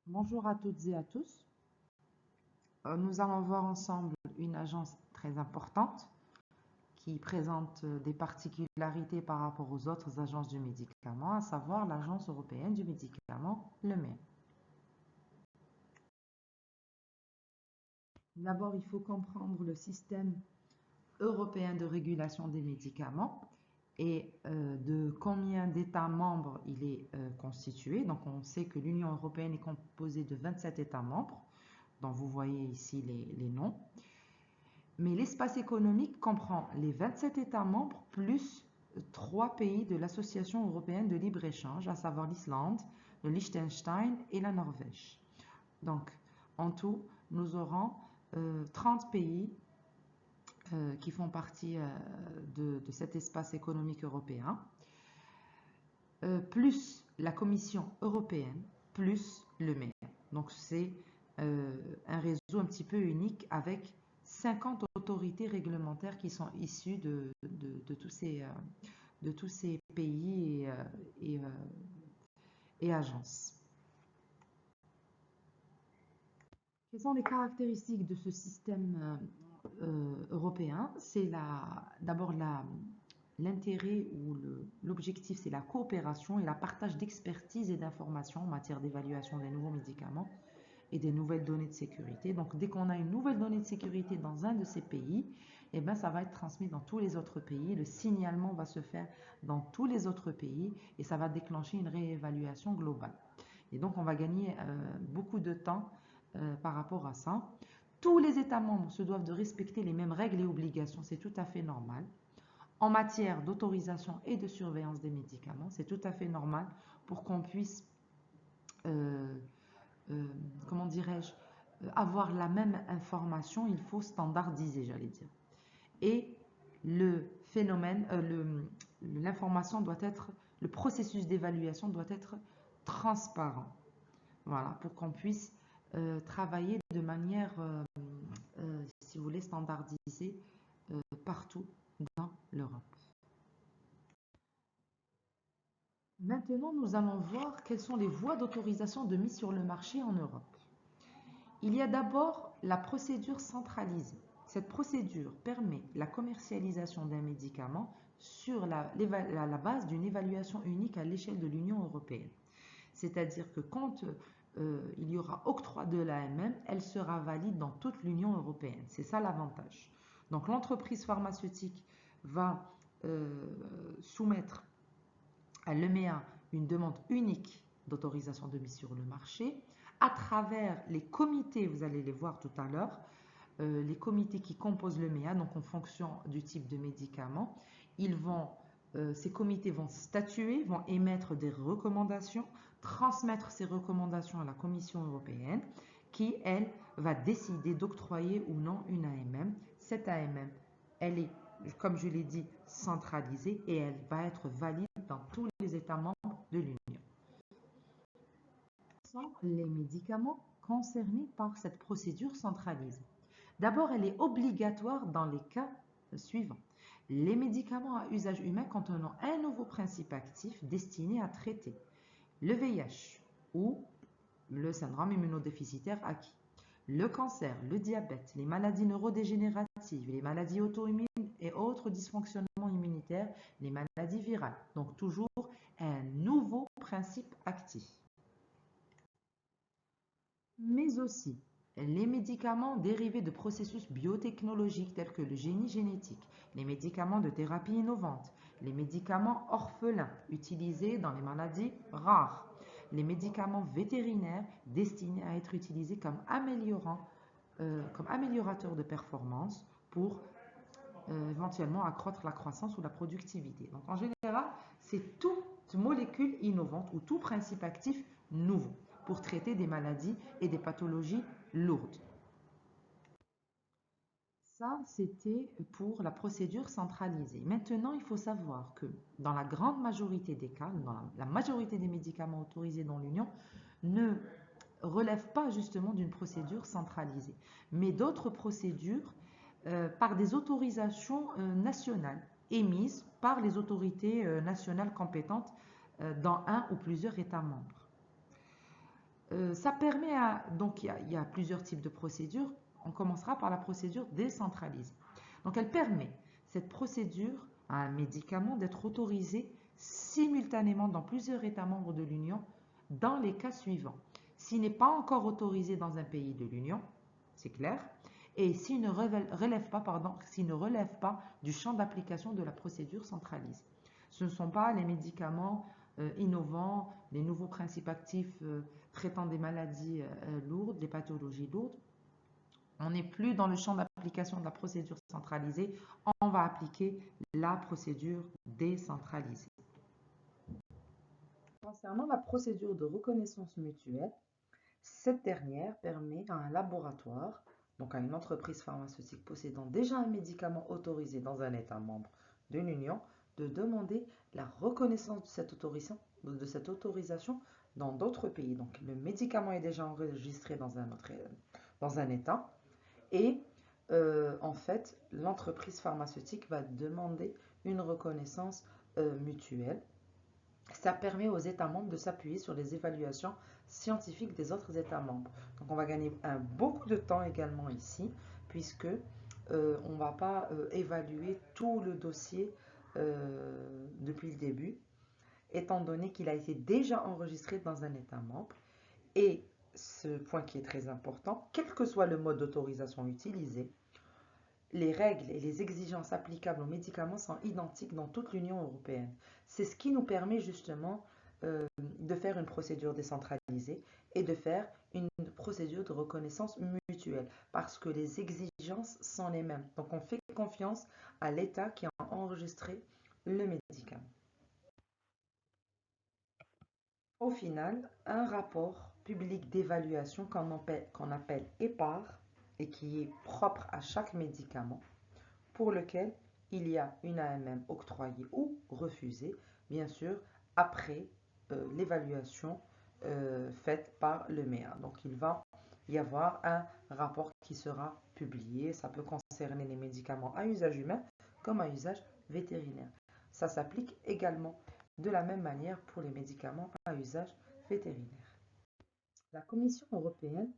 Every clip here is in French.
Bonjour à toutes et à tous. Nous allons voir ensemble une agence très importante qui présente des particularités par rapport aux autres agences du médicament, à savoir l'Agence européenne du médicament, l'EMA. D'abord, il faut comprendre le système européen de régulation des médicaments et de combien d'États membres il est constitué. Donc, on sait que l'Union européenne est composée de 27 États membres, dont vous voyez ici les noms. Mais l'espace économique comprend les 27 États membres plus 3 pays de l'Association européenne de libre-échange, à savoir l'Islande, le Liechtenstein et la Norvège. Donc, en tout, nous aurons 30 pays qui font partie de cet espace économique européen, plus la Commission européenne, plus le maire. Donc, c'est un réseau un petit peu unique avec 50 autorités réglementaires qui sont issues de tous ces pays et agences. Quelles sont les caractéristiques de ce système européen? C'est d'abord l'intérêt ou l'objectif, c'est la coopération et la partage d'expertise et d'informations en matière d'évaluation des nouveaux médicaments et des nouvelles données de sécurité. Donc, dès qu'on a une nouvelle donnée de sécurité dans un de ces pays, eh ben, ça va être transmis dans tous les autres pays. Le signalement va se faire dans tous les autres pays et ça va déclencher une réévaluation globale. Et donc, on va gagner beaucoup de temps par rapport à ça. Tous les États membres se doivent de respecter les mêmes règles et obligations, c'est tout à fait normal. En matière d'autorisation et de surveillance des médicaments, c'est tout à fait normal pour qu'on puisse, comment dirais-je, avoir la même information, il faut standardiser, j'allais dire. Et le phénomène, l'information doit être, le processus d'évaluation doit être transparent. Voilà, pour qu'on puisse travailler de manière, si vous voulez, standardisée partout dans l'Europe. Maintenant, nous allons voir quelles sont les voies d'autorisation de mise sur le marché en Europe. Il y a d'abord la procédure centralisée. Cette procédure permet la commercialisation d'un médicament sur la base d'une évaluation unique à l'échelle de l'Union européenne. C'est-à-dire que quand il y aura octroi de l'AMM, elle sera valide dans toute l'Union européenne. C'est ça l'avantage. Donc l'entreprise pharmaceutique va soumettre à l'EMEA une demande unique d'autorisation de mise sur le marché à travers les comités, vous allez les voir tout à l'heure, les comités qui composent l'EMEA, donc en fonction du type de médicament, ces comités vont statuer, vont émettre des recommandations, transmettre ces recommandations à la Commission européenne qui, elle, va décider d'octroyer ou non une AMM. Cette AMM, elle est, comme je l'ai dit, centralisée et elle va être valide dans tous les États membres de l'Union. Quels sont les médicaments concernés par cette procédure centralisée? D'abord, elle est obligatoire dans les cas suivants. Les médicaments à usage humain contenant un nouveau principe actif destiné à traiter le VIH ou le syndrome immunodéficitaire acquis, le cancer, le diabète, les maladies neurodégénératives, les maladies auto-immunes et autres dysfonctionnements immunitaires, les maladies virales. Donc toujours un nouveau principe actif. Mais aussi les médicaments dérivés de processus biotechnologiques tels que le génie génétique, les médicaments de thérapie innovante, les médicaments orphelins utilisés dans les maladies rares, les médicaments vétérinaires destinés à être utilisés comme améliorateurs de performance pour éventuellement accroître la croissance ou la productivité. Donc en général, c'est toute molécule innovante ou tout principe actif nouveau pour traiter des maladies et des pathologies lourdes. Ça, c'était pour la procédure centralisée. Maintenant, il faut savoir que dans la grande majorité des cas, dans la majorité des médicaments autorisés dans l'Union, ne relèvent pas justement d'une procédure centralisée, mais d'autres procédures par des autorisations nationales émises par les autorités nationales compétentes dans un ou plusieurs États membres. Ça permet donc il y a plusieurs types de procédures. On commencera par la procédure décentralisée. Donc elle permet, cette procédure, à un médicament d'être autorisé simultanément dans plusieurs États membres de l'Union dans les cas suivants. S'il n'est pas encore autorisé dans un pays de l'Union, c'est clair, et s'il ne relève pas, s'il ne relève pas du champ d'application de la procédure centralisée. Ce ne sont pas les médicaments innovants, les nouveaux principes actifs traitant des maladies lourdes, des pathologies lourdes. On n'est plus dans le champ d'application de la procédure centralisée, on va appliquer la procédure décentralisée. Concernant la procédure de reconnaissance mutuelle, cette dernière permet à un laboratoire, donc à une entreprise pharmaceutique possédant déjà un médicament autorisé dans un État membre de l'Union, de demander la reconnaissance de cette autorisation dans d'autres pays. Donc le médicament est déjà enregistré dans un État et en fait l'entreprise pharmaceutique va demander une reconnaissance mutuelle. Ça permet aux États membres de s'appuyer sur les évaluations scientifiques des autres États membres. Donc on va gagner beaucoup de temps également ici, puisque on ne va pas évaluer tout le dossier depuis le début, étant donné qu'il a été déjà enregistré dans un État membre. Et ce point qui est très important, quel que soit le mode d'autorisation utilisé, les règles et les exigences applicables aux médicaments sont identiques dans toute l'Union européenne. C'est ce qui nous permet justement de faire une procédure décentralisée et de faire une procédure de reconnaissance mutuelle parce que les exigences sont les mêmes. Donc on fait confiance à l'État qui a enregistré le médicament. Au final, un rapport public d'évaluation qu'on appelle EPAR et qui est propre à chaque médicament, pour lequel il y a une AMM octroyée ou refusée, bien sûr, après l'évaluation faite par le MEA. Donc il va y avoir un rapport qui sera publié. Ça peut concerner les médicaments à usage humain comme à usage vétérinaire. Ça s'applique également de la même manière pour les médicaments à usage vétérinaire. La Commission européenne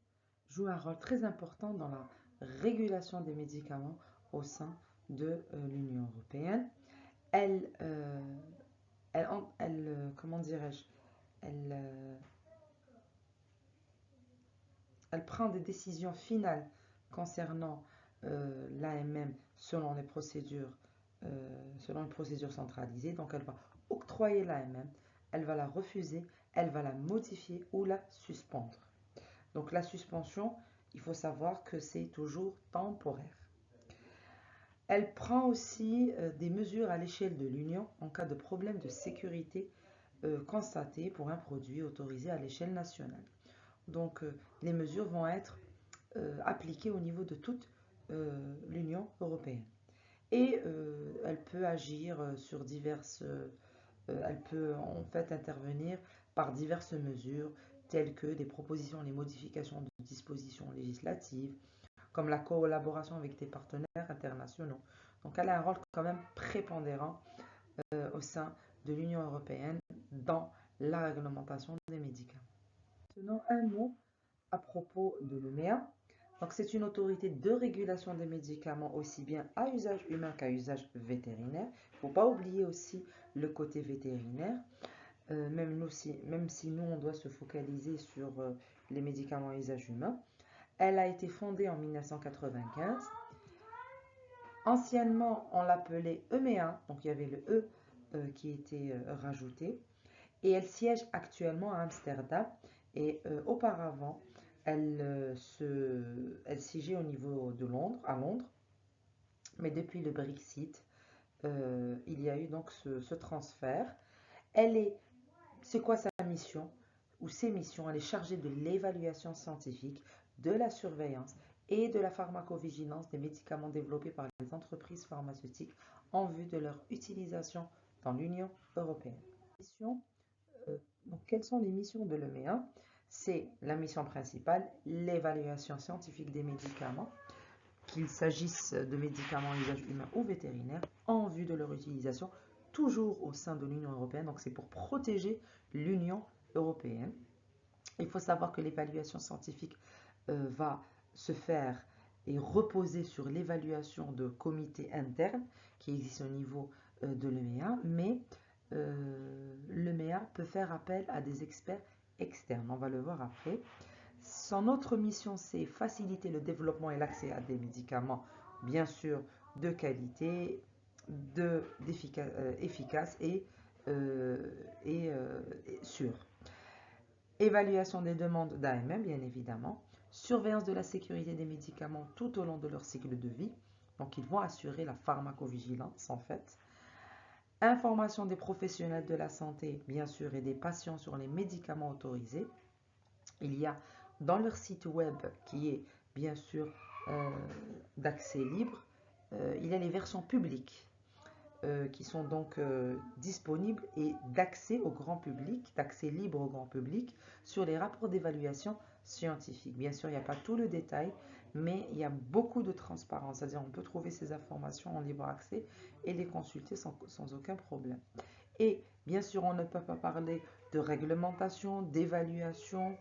joue un rôle très important dans la régulation des médicaments au sein de l'Union européenne. Comment dirais-je, elle prend des décisions finales concernant l'AMM selon une procédure centralisée. Donc elle va octroyer l'AMM, elle va la refuser, elle va la modifier ou la suspendre. Donc la suspension, il faut savoir que c'est toujours temporaire. Elle prend aussi des mesures à l'échelle de l'Union en cas de problème de sécurité constaté pour un produit autorisé à l'échelle nationale. Donc les mesures vont être appliquées au niveau de toute l'Union européenne. Et elle peut agir sur elle peut en fait intervenir par diverses mesures telles que des propositions, les modifications de dispositions législatives, comme la collaboration avec des partenaires internationaux. Donc elle a un rôle quand même prépondérant au sein de l'Union européenne dans la réglementation des médicaments. Maintenant, un mot à propos de l'EMEA. Donc c'est une autorité de régulation des médicaments aussi bien à usage humain qu'à usage vétérinaire. Il ne faut pas oublier aussi le côté vétérinaire, même si nous on doit se focaliser sur les médicaments à usage humain. Elle a été fondée en 1995. Anciennement, on l'appelait EMEA, donc il y avait le E qui était rajouté. Et elle siège actuellement à Amsterdam. Et auparavant, elle siégeait au niveau de Londres, à Londres. Mais depuis le Brexit, il y a eu donc ce transfert. C'est quoi sa mission ou ses missions? Elle est chargée de l'évaluation scientifique, de la surveillance et de la pharmacovigilance des médicaments développés par les entreprises pharmaceutiques en vue de leur utilisation dans l'Union européenne. Donc, quelles sont les missions de l'EMEA? C'est la mission principale, l'évaluation scientifique des médicaments, qu'il s'agisse de médicaments à usage humain ou vétérinaire, en vue de leur utilisation, toujours au sein de l'Union européenne. Donc c'est pour protéger l'Union européenne. Il faut savoir que l'évaluation scientifique va se faire et reposer sur l'évaluation de comités internes qui existent au niveau de l'EMEA, mais l'EMEA peut faire appel à des experts externes. On va le voir après. Son autre mission, c'est faciliter le développement et l'accès à des médicaments, bien sûr, de qualité, efficaces et sûrs. Évaluation des demandes d'AMM, bien évidemment. Surveillance de la sécurité des médicaments tout au long de leur cycle de vie. Donc, ils vont assurer la pharmacovigilance, en fait. Information des professionnels de la santé, bien sûr, et des patients sur les médicaments autorisés. Il y a dans leur site web, qui est bien sûr d'accès libre, il y a les versions publiques qui sont donc disponibles et d'accès au grand public, d'accès libre au grand public sur les rapports d'évaluation scientifique. Bien sûr, il n'y a pas tout le détail, mais il y a beaucoup de transparence, c'est-à-dire on peut trouver ces informations en libre accès et les consulter sans aucun problème. Et bien sûr, on ne peut pas parler de réglementation, d'évaluation,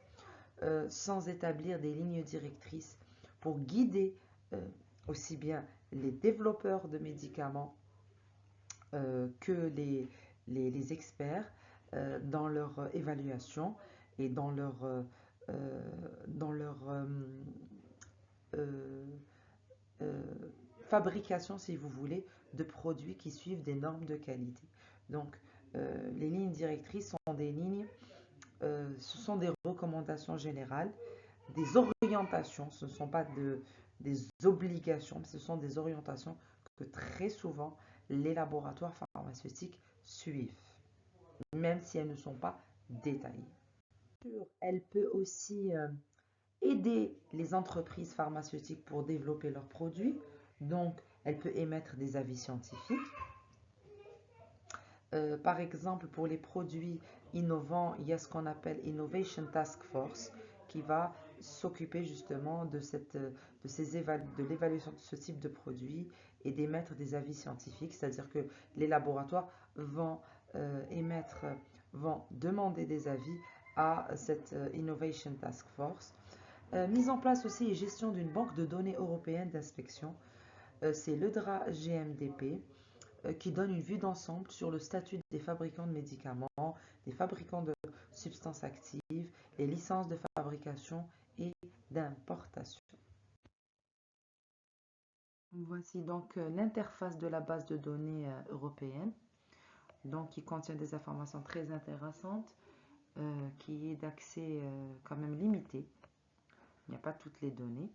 sans établir des lignes directrices pour guider aussi bien les développeurs de médicaments que les experts dans leur évaluation et dans leur euh, euh, fabrication, si vous voulez, de produits qui suivent des normes de qualité. Donc, les lignes directrices sont des lignes, ce sont des recommandations générales, des orientations, ce ne sont pas des obligations, mais ce sont des orientations que très souvent les laboratoires pharmaceutiques suivent, même si elles ne sont pas détaillées. Elle peut aussi aider les entreprises pharmaceutiques pour développer leurs produits, donc elle peut émettre des avis scientifiques. Par exemple, pour les produits innovants, il y a ce qu'on appelle Innovation Task Force qui va s'occuper justement de l'évaluation de ce type de produit et d'émettre des avis scientifiques, c'est-à-dire que les laboratoires vont vont demander des avis à cette Innovation Task Force. Mise en place aussi et gestion d'une banque de données européenne d'inspection, c'est l'EDRA GMDP qui donne une vue d'ensemble sur le statut des fabricants de médicaments, des fabricants de substances actives, les licences de fabrication et d'importation. Voici donc l'interface de la base de données européenne, donc qui contient des informations très intéressantes, qui est d'accès quand même limité. Il n'y a pas toutes les données.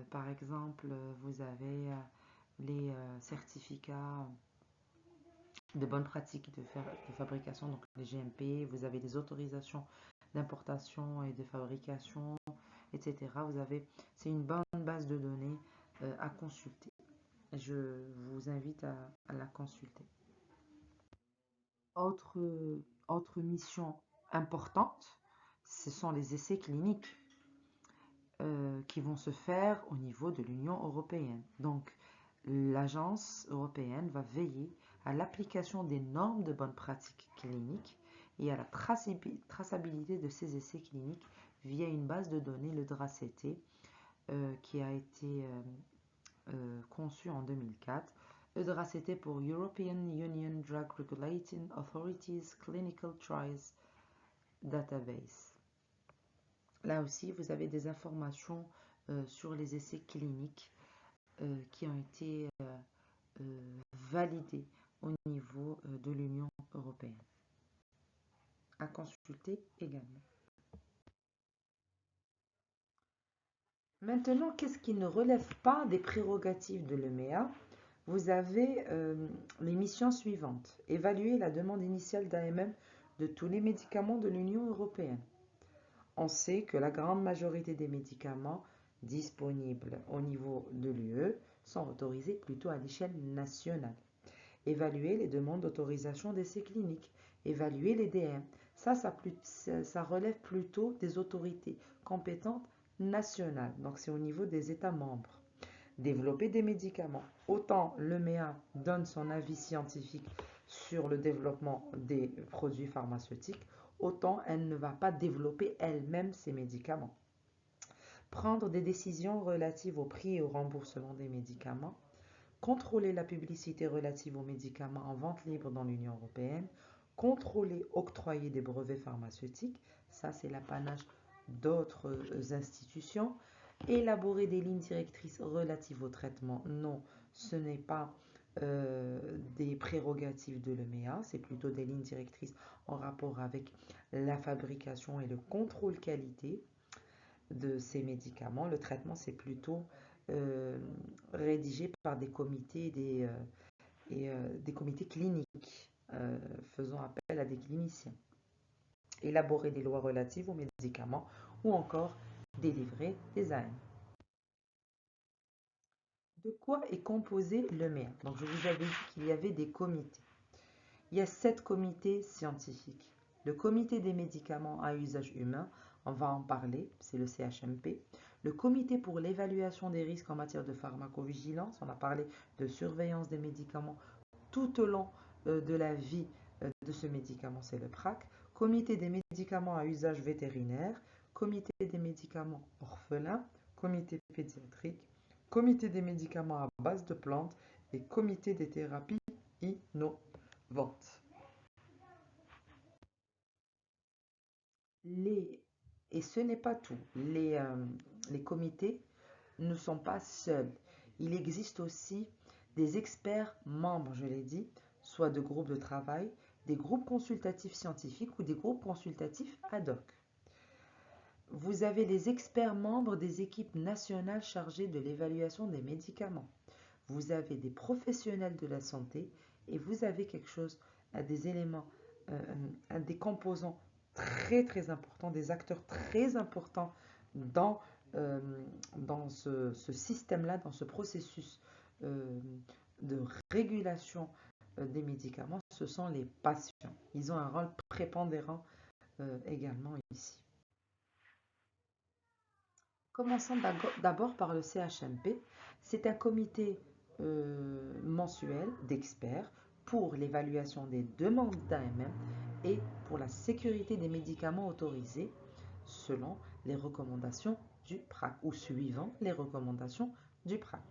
Par exemple, vous avez les certificats de bonnes pratiques de fabrication, donc les GMP, vous avez des autorisations d'importation et de fabrication, etc. C'est une bonne base de données à consulter. Je vous invite à la consulter. Autre, autre mission importante, ce sont les essais cliniques qui vont se faire au niveau de l'Union européenne. Donc, l'agence européenne va veiller à l'application des normes de bonnes pratiques cliniques et à la traçabilité de ces essais cliniques via une base de données, le DRACT, qui a été conçue en 2004. Le DRACT pour European Union Drug Regulating Authorities Clinical Trials Database. Là aussi, vous avez des informations sur les essais cliniques qui ont été validés au niveau de l'Union européenne. À consulter également. Maintenant, qu'est-ce qui ne relève pas des prérogatives de l'EMEA? Vous avez les missions suivantes. Évaluer la demande initiale d'AMM de tous les médicaments de l'Union européenne. On sait que la grande majorité des médicaments disponibles au niveau de l'UE sont autorisés plutôt à l'échelle nationale. Évaluer les demandes d'autorisation d'essais cliniques. Évaluer les DM. Ça relève plutôt des autorités compétentes nationales. Donc c'est au niveau des États membres. Développer des médicaments. Autant l'EMEA donne son avis scientifique sur le développement des produits pharmaceutiques, autant elle ne va pas développer elle-même ces médicaments. Prendre des décisions relatives au prix et au remboursement des médicaments. Contrôler la publicité relative aux médicaments en vente libre dans l'Union européenne. Contrôler, octroyer des brevets pharmaceutiques. Ça, c'est l'apanage d'autres institutions. Élaborer des lignes directrices relatives au traitement. Non, ce n'est pas des prérogatives de l'EMEA, c'est plutôt des lignes directrices en rapport avec la fabrication et le contrôle qualité de ces médicaments. Le traitement, c'est plutôt euh, rédigé par des comités des comités cliniques faisant appel à des cliniciens. Élaborer des lois relatives aux médicaments ou encore délivrer des AN. De quoi est composé l'EMEA? Donc, je vous avais dit qu'il y avait des comités. Il y a 7 comités scientifiques. Le comité des médicaments à usage humain, on va en parler, c'est le CHMP. Le comité pour l'évaluation des risques en matière de pharmacovigilance, on a parlé de surveillance des médicaments tout au long de la vie de ce médicament, c'est le PRAC. Comité des médicaments à usage vétérinaire, comité des médicaments orphelins, comité pédiatrique, comité des médicaments à base de plantes et comité des thérapies innovantes. Les, et ce n'est pas tout. Les comités ne sont pas seuls. Il existe aussi des experts membres, je l'ai dit, soit de groupes de travail, des groupes consultatifs scientifiques ou des groupes consultatifs ad hoc. Vous avez les experts membres des équipes nationales chargées de l'évaluation des médicaments. Vous avez des professionnels de la santé et vous avez quelque chose, des éléments, des composants très très importants, des acteurs très importants dans, euh, dans ce système-là, dans ce processus euh, de régulation des médicaments, ce sont les patients. Ils ont un rôle prépondérant également ici. Commençons d'abord par le CHMP. C'est un comité mensuel d'experts pour l'évaluation des demandes d'AMM et pour la sécurité des médicaments autorisés selon les recommandations du PRAC ou suivant les recommandations du PRAC.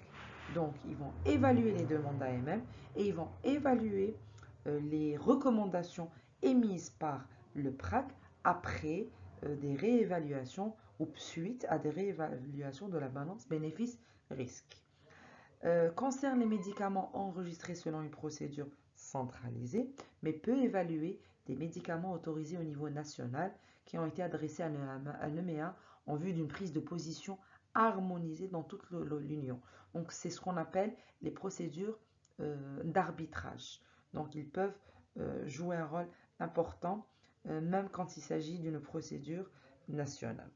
Donc, ils vont évaluer les demandes d'AMM et ils vont évaluer les recommandations émises par le PRAC après des réévaluations ou suite à des réévaluations de la balance bénéfice-risque. Concerne les médicaments enregistrés selon une procédure centralisée, mais peut évaluer des médicaments autorisés au niveau national qui ont été adressés à l'EMEA en vue d'une prise de position harmonisée dans toute l'Union. Donc c'est ce qu'on appelle les procédures d'arbitrage. Donc ils peuvent jouer un rôle important même quand il s'agit d'une procédure nationale.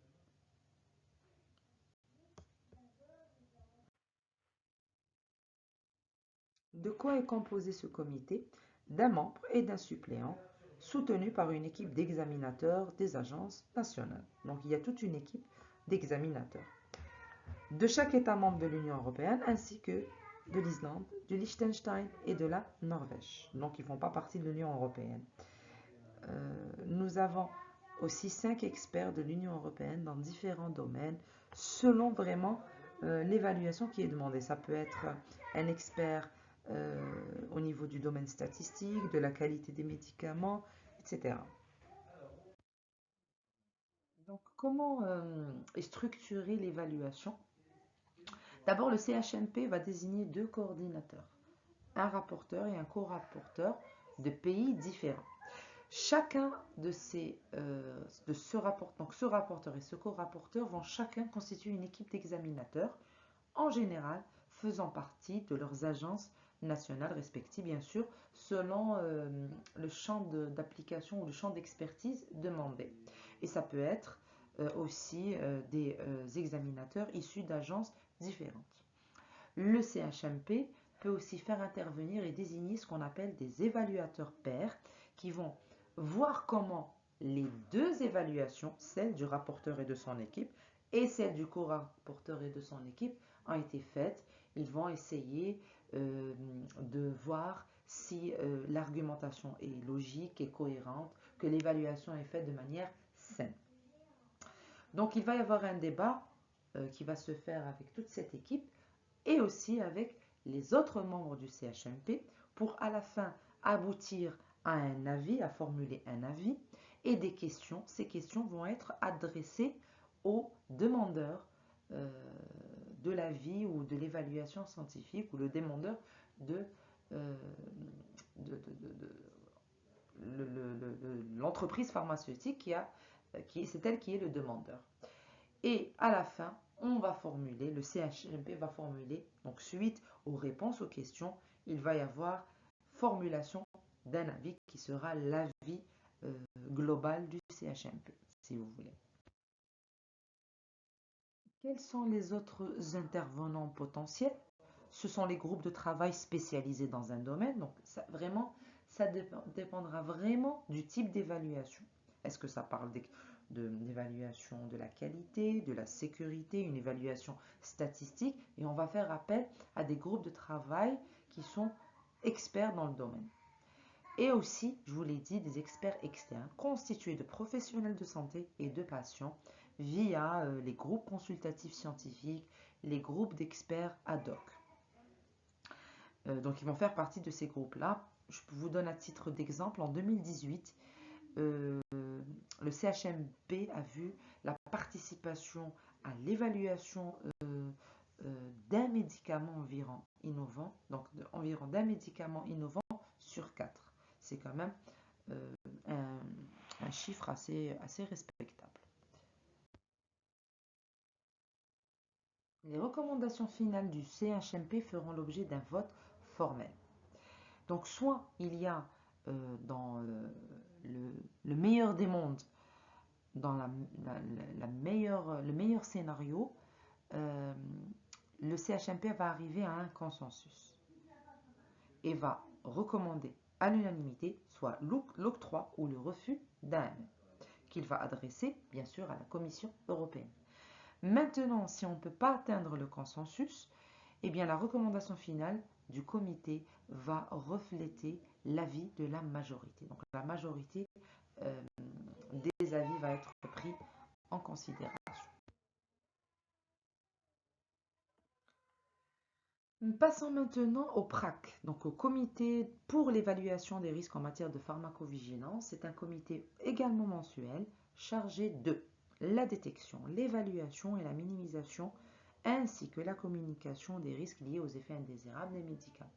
De quoi est composé ce comité? D'un membre et d'un suppléant, soutenu par une équipe d'examinateurs des agences nationales. Donc il y a toute une équipe d'examinateurs de chaque État membre de l'Union européenne, ainsi que de l'Islande, du Liechtenstein et de la Norvège. Donc ils ne font pas partie de l'Union européenne. Nous avons aussi 5 experts de l'Union européenne dans différents domaines, selon vraiment l'évaluation qui est demandée. Ça peut être un expert au niveau du domaine statistique, de la qualité des médicaments, etc. Donc, comment est structurée l'évaluation? D'abord, le CHMP va désigner 2 coordinateurs, un rapporteur et un co-rapporteur de pays différents. Chacun de ce rapport, donc ce rapporteur et ce co-rapporteur vont chacun constituer une équipe d'examinateurs, en général faisant partie de leurs agences nationales respectives, bien sûr, selon le champ d'application ou le champ d'expertise demandé. Et ça peut être aussi des examinateurs issus d'agences différentes. Le CHMP peut aussi faire intervenir et désigner ce qu'on appelle des évaluateurs pairs qui vont voir comment les deux évaluations, celle du rapporteur et de son équipe et celle du co-rapporteur et de son équipe, ont été faites. Ils vont essayer de voir si l'argumentation est logique et cohérente que l'évaluation est faite de manière saine. Donc, il va y avoir un débat qui va se faire avec toute cette équipe et aussi avec les autres membres du CHMP pour à la fin aboutir à un avis, à formuler un avis et des questions. Ces questions vont être adressées aux demandeurs de l'avis ou de l'évaluation scientifique ou le demandeur de, euh, l'entreprise pharmaceutique c'est elle qui est le demandeur. Et à la fin, le CHMP va formuler, donc suite aux réponses aux questions, il va y avoir formulation d'un avis qui sera l'avis global du CHMP, si vous voulez. Quels sont les autres intervenants potentiels? Ce sont les groupes de travail spécialisés dans un domaine. Donc, ça dépendra vraiment du type d'évaluation. Est-ce que ça parle d'évaluation de la qualité, de la sécurité, une évaluation statistique? Et on va faire appel à des groupes de travail qui sont experts dans le domaine. Et aussi, je vous l'ai dit, des experts externes constitués de professionnels de santé et de patients via les groupes consultatifs scientifiques, les groupes d'experts ad hoc. Donc, ils vont faire partie de ces groupes-là. Je vous donne à titre d'exemple, en 2018, le CHMP a vu la participation à l'évaluation d'un médicament environ innovant, donc environ d'un médicament innovant sur 4. C'est quand même un chiffre assez respectable. Les recommandations finales du CHMP feront l'objet d'un vote formel. Donc soit il y a dans le meilleur des mondes, dans le meilleur scénario, le CHMP va arriver à un consensus et va recommander à l'unanimité soit l'octroi ou le refus d'un qu'il va adresser bien sûr à la Commission européenne. Maintenant, si on ne peut pas atteindre le consensus, eh bien la recommandation finale du comité va refléter l'avis de la majorité. Donc la majorité des avis va être pris en considération. Passons maintenant au PRAC, donc au comité pour l'évaluation des risques en matière de pharmacovigilance. C'est un comité également mensuel chargé de la détection, l'évaluation et la minimisation, ainsi que la communication des risques liés aux effets indésirables des médicaments.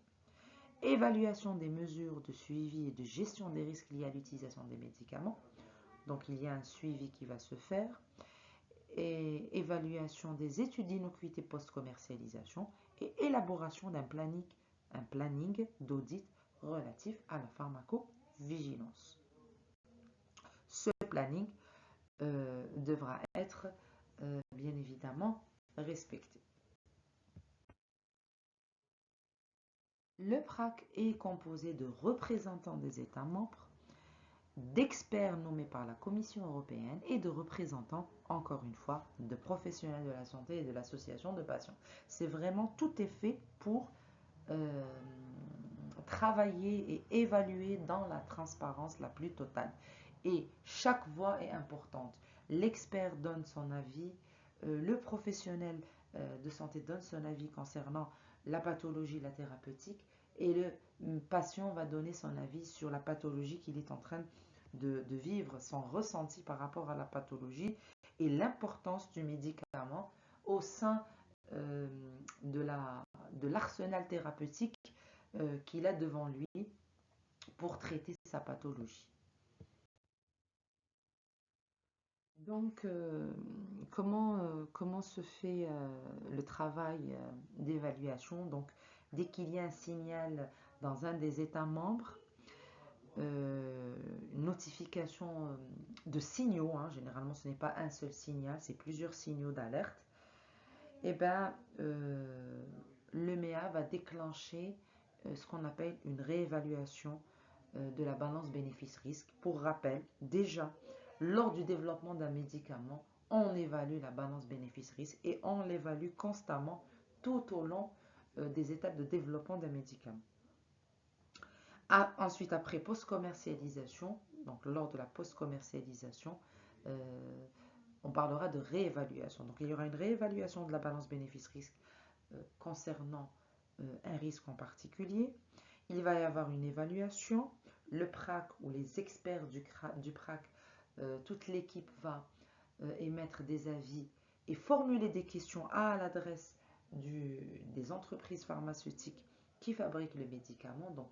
Évaluation des mesures de suivi et de gestion des risques liés à l'utilisation des médicaments. Donc il y a un suivi qui va se faire. Et évaluation des études d'innocuité post-commercialisation et élaboration d'un planning d'audit relatif à la pharmacovigilance. Ce planning devra être bien évidemment respecté. Le PRAC est composé de représentants des États membres, d'experts nommés par la Commission européenne et de représentants, encore une fois, de professionnels de la santé et de l'association de patients. C'est vraiment tout est fait pour travailler et évaluer dans la transparence la plus totale. Et chaque voix est importante. L'expert donne son avis, le professionnel de santé donne son avis concernant la pathologie, la thérapeutique, et le patient va donner son avis sur la pathologie qu'il est en train de vivre, son ressenti par rapport à la pathologie et l'importance du médicament au sein de l'arsenal thérapeutique qu'il a devant lui pour traiter sa pathologie. Donc, comment se fait le travail d'évaluation? Donc, dès qu'il y a un signal dans un des États membres, une notification de signaux, hein, généralement ce n'est pas un seul signal, c'est plusieurs signaux d'alerte, et ben, le MEA va déclencher ce qu'on appelle une réévaluation de la balance bénéfice-risque. Pour rappel, déjà, lors du développement d'un médicament, on évalue la balance bénéfice-risque et on l'évalue constamment tout au long des étapes de développement d'un médicament. Ensuite, après post-commercialisation, donc lors de la post-commercialisation, on parlera de réévaluation. Donc il y aura une réévaluation de la balance bénéfice-risque concernant un risque en particulier. Il va y avoir une évaluation. Le PRAC ou les experts du PRAC, toute l'équipe va émettre des avis et formuler des questions à l'adresse des entreprises pharmaceutiques qui fabriquent le médicament. Donc,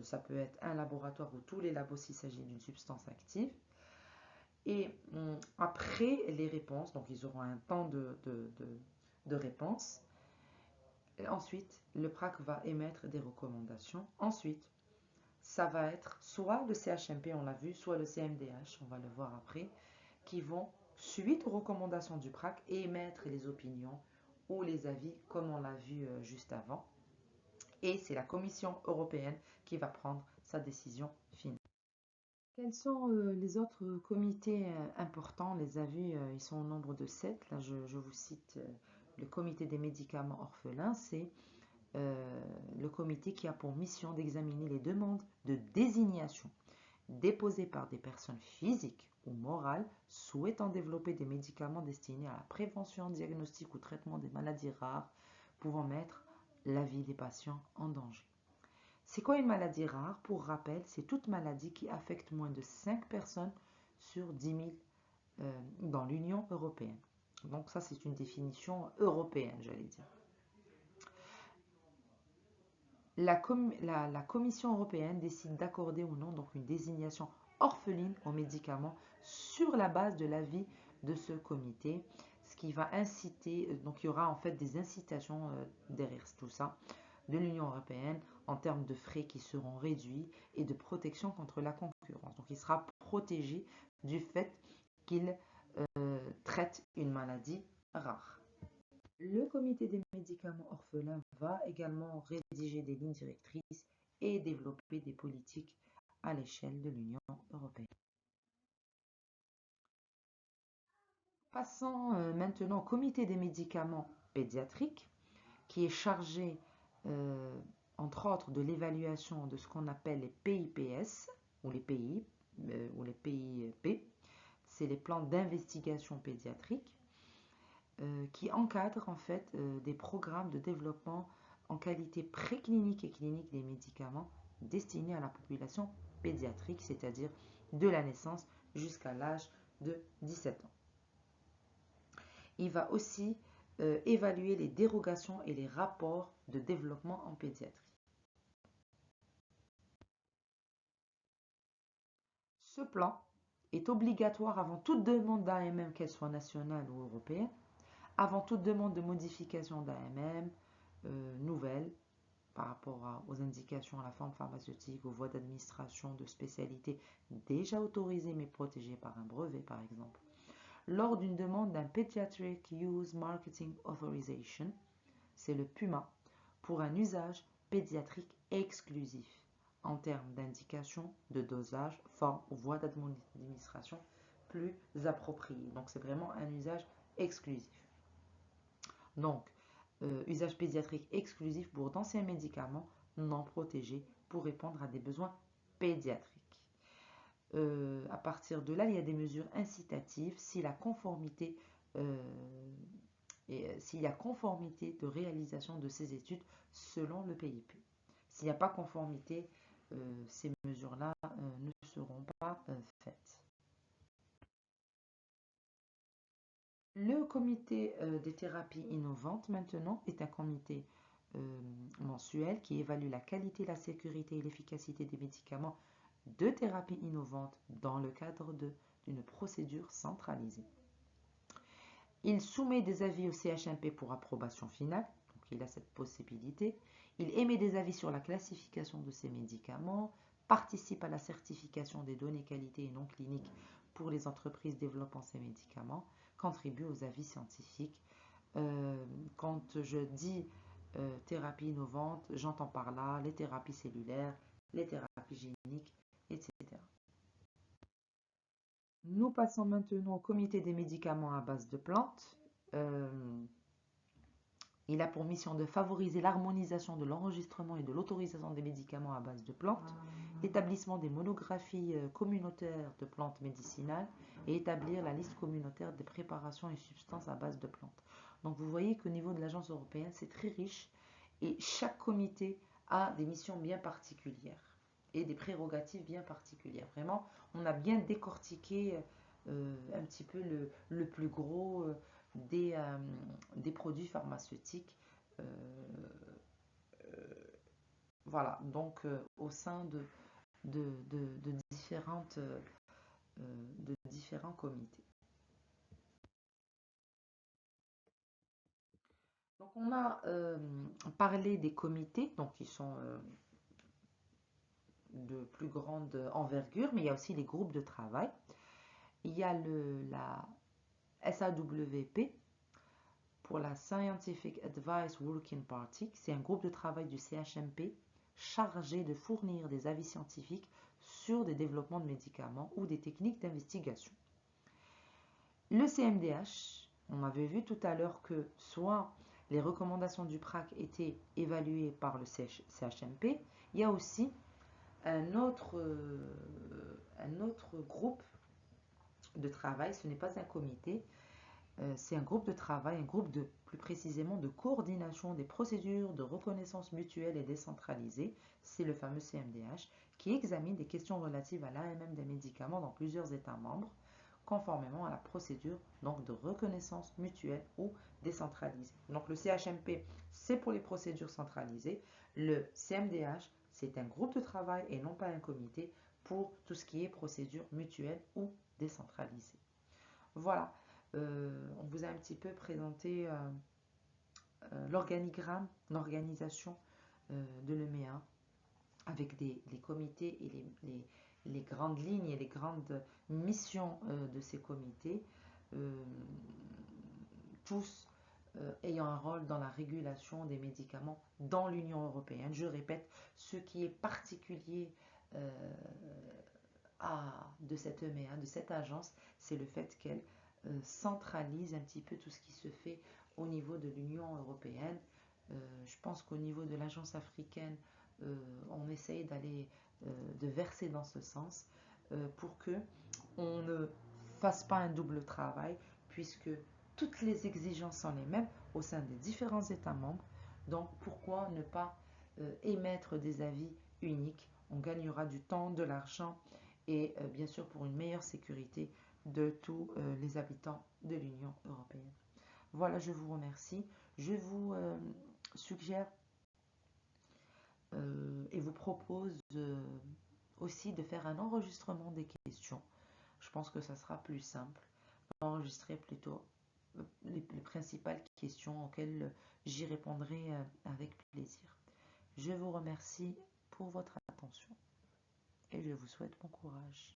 ça peut être un laboratoire ou tous les labos s'il s'agit d'une substance active. Et après les réponses, donc ils auront un temps de réponse. Et ensuite, le PRAC va émettre des recommandations. Ensuite, ça va être soit le CHMP, on l'a vu, soit le CMDH, on va le voir après, qui vont, suite aux recommandations du PRAC, émettre les opinions ou les avis, comme on l'a vu juste avant. Et c'est la Commission européenne qui va prendre sa décision finale. Quels sont les autres comités importants? Les avis, ils sont au nombre de 7. Là, je vous cite le comité des médicaments orphelins. C'est le comité qui a pour mission d'examiner les demandes de désignation déposées par des personnes physiques ou morales souhaitant développer des médicaments destinés à la prévention, diagnostic ou traitement des maladies rares pouvant mettre la vie des patients en danger. C'est quoi une maladie rare? Pour rappel, c'est toute maladie qui affecte moins de 5 personnes sur 10 000 dans l'Union européenne. Donc ça, c'est une définition européenne, j'allais dire. La Commission européenne décide d'accorder ou non donc une désignation orpheline aux médicaments sur la base de l'avis de ce comité, ce qui va inciter, donc il y aura en fait des incitations derrière tout ça de l'Union européenne en termes de frais qui seront réduits et de protection contre la concurrence. Donc il sera protégé du fait qu'il traite une maladie rare. Le comité des médicaments orphelins va également rédiger des lignes directrices et développer des politiques à l'échelle de l'Union européenne. Passons maintenant au comité des médicaments pédiatriques qui est chargé entre autres de l'évaluation de ce qu'on appelle les PIPS ou les PIP. C'est les plans d'investigation pédiatrique qui encadrent en fait des programmes de développement en qualité préclinique et clinique des médicaments destinés à la population pédiatrique, c'est-à-dire de la naissance jusqu'à l'âge de 17 ans. Il va aussi évaluer les dérogations et les rapports de développement en pédiatrie. Ce plan est obligatoire avant toute demande d'AMM, qu'elle soit nationale ou européenne, avant toute demande de modification d'AMM nouvelle par rapport aux indications à la forme pharmaceutique, aux voies d'administration de spécialités déjà autorisées mais protégées par un brevet par exemple, lors d'une demande d'un Pediatric Use Marketing Authorization, c'est le PUMA, pour un usage pédiatrique exclusif en termes d'indication, de dosage, forme ou voie d'administration plus appropriée. Donc c'est vraiment un usage exclusif. Donc, usage pédiatrique exclusif pour d'anciens médicaments non protégés pour répondre à des besoins pédiatriques. À partir de là, il y a des mesures incitatives si la conformité s'il y a conformité de réalisation de ces études selon le PIP. S'il n'y a pas conformité, ces mesures-là ne seront pas faites. Le comité des thérapies innovantes, maintenant, est un comité mensuel qui évalue la qualité, la sécurité et l'efficacité des médicaments de thérapie innovante dans le cadre d'une procédure centralisée. Il soumet des avis au CHMP pour approbation finale, donc il a cette possibilité. Il émet des avis sur la classification de ces médicaments, participe à la certification des données qualité et non cliniques pour les entreprises développant ces médicaments, contribue aux avis scientifiques. Quand je dis thérapie innovante, j'entends par là les thérapies cellulaires, les thérapies géniques, etc. Nous passons maintenant au comité des médicaments à base de plantes. Il a pour mission de favoriser l'harmonisation de l'enregistrement et de l'autorisation des médicaments à base de plantes, l'établissement des monographies communautaires de plantes médicinales et établir la liste communautaire des préparations et substances à base de plantes. Donc vous voyez qu'au niveau de l'agence européenne, c'est très riche et chaque comité a des missions bien particulières et des prérogatives bien particulières. Vraiment, on a bien décortiqué un petit peu le plus gros des produits pharmaceutiques. Euh, voilà, donc au sein de différents comités. Donc on a parlé des comités, donc qui sont de plus grande envergure, mais il y a aussi les groupes de travail. Il y a la SAWP pour la Scientific Advice Working Party, c'est un groupe de travail du CHMP chargé de fournir des avis scientifiques sur des développements de médicaments ou des techniques d'investigation. Le CMDH, on avait vu tout à l'heure que soit les recommandations du PRAC étaient évaluées par le CHMP, il y a aussi un autre groupe de travail, ce n'est pas un comité, c'est un groupe de travail, un groupe plus précisément de coordination des procédures de reconnaissance mutuelle et décentralisée, c'est le fameux CMDH, qui examine des questions relatives à l'AMM des médicaments dans plusieurs États membres, conformément à la procédure donc de reconnaissance mutuelle ou décentralisée. Donc le CHMP, c'est pour les procédures centralisées, le CMDH, c'est un groupe de travail et non pas un comité pour tout ce qui est procédure mutuelle ou décentralisée. Voilà, on vous a un petit peu présenté l'organigramme, l'organisation de l'EMEA avec les comités et les grandes lignes et les grandes missions de ces comités, tous ayant un rôle dans la régulation des médicaments dans l'Union européenne. Je répète, ce qui est particulier de cette EMEA, de cette agence, c'est le fait qu'elle centralise un petit peu tout ce qui se fait au niveau de l'Union européenne. Je pense qu'au niveau de l'agence africaine, on essaye de verser dans ce sens pour que on ne fasse pas un double travail, puisque toutes les exigences sont les mêmes au sein des différents États membres. Donc pourquoi ne pas émettre des avis uniques? On gagnera du temps, de l'argent et bien sûr pour une meilleure sécurité de tous les habitants de l'Union européenne. Voilà, je vous remercie. Je vous suggère et vous propose aussi de faire un enregistrement des questions. Je pense que ça sera plus simple d'enregistrer plutôt les principales questions auxquelles j'y répondrai avec plaisir. Je vous remercie pour votre attention et je vous souhaite bon courage.